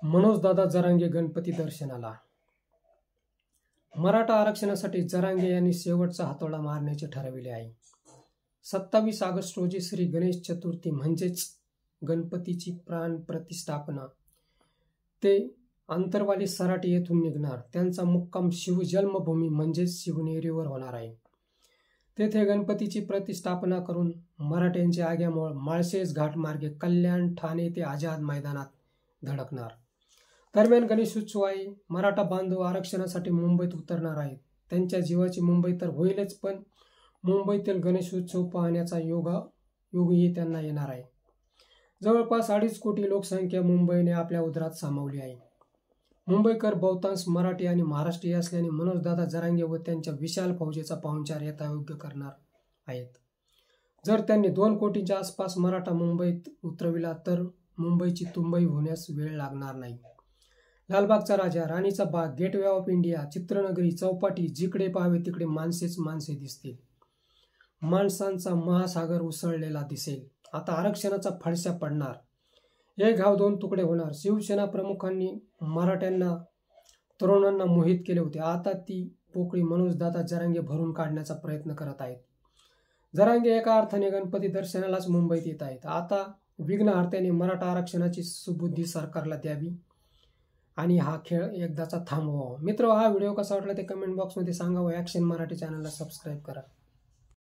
मनोजदादा जरांगे गणपती दर्शनाला. मराठा आरक्षणासाठी जरांगे यांनी शेवटचा हातोडा मारण्याचे ठरविले आहे. 27 ऑगस्ट रोजी श्री गणेश चतुर्थी म्हणजेच गणपतीची प्राण प्रतिष्ठापना ते अंतरवाली सराटी येथून निघणार. त्यांचा मुक्काम शिवजन्मभूमी म्हणजेच शिवनेरीवर होणार आहे. तेथे गणपतीची प्रतिष्ठापना करून मराठ्यांची आज्ञामुळे माळशेज घाट मार्गे कल्याण, ठाणे ते आझाद मैदानात धडकणार. दरम्यान गणेशोत्सव आहे. मराठा बांधव आरक्षणासाठी मुंबईत उतरणार आहेत. त्यांच्या जीवाची मुंबई तर होईलच, पण मुंबईतील गणेशोत्सव पाहण्याचा योगही त्यांना येणार आहे. जवळपास 2.5 कोटी लोकसंख्या मुंबईने आपल्या उदरात सामावली आहे. मुंबईकर बहुतांश मराठी आणि महाराष्ट्रीय असल्याने मनोजदादा जरांगे व त्यांच्या विशाल फौजेचा पाहुणचार यथायोग्य करणार आहेत. जर त्यांनी 2 कोटींच्या आसपास मराठा मुंबईत उतरविला तर मुंबईची तुंबई होण्यास वेळ लागणार नाही. लालबागचा राजा, राणीचा बाग, गेटवे ऑफ इंडिया, चित्रनगरी, चौपाटी, जिकडे पाहावे तिकडे माणसेच माणसे दिसतील. माणसांचा महासागर उसळलेला दिसेल. आता आरक्षणाचा फडशा पडणार. 1 घाव 2 तुकडे होणार. शिवसेना प्रमुखांनी मराठ्यांना, तरुणांना मोहित केले होते. आता ती पोकळी मनोजदादा जरांगे भरून काढण्याचा प्रयत्न करत आहेत. जरांगे एका अर्थाने गणपती दर्शनालाच मुंबईत येत आहेत. आता विघ्नहर्त्याने मराठा आरक्षणाची सुबुद्धी सरकारला द्यावी आणि हा खेळ एकदाचा थांबवावा. मित्र, हा व्हिडिओ कसा वाटला ते कमेंट बॉक्समध्ये सांगा व ॲक्शन मराठी चॅनलला सबस्क्राईब करा.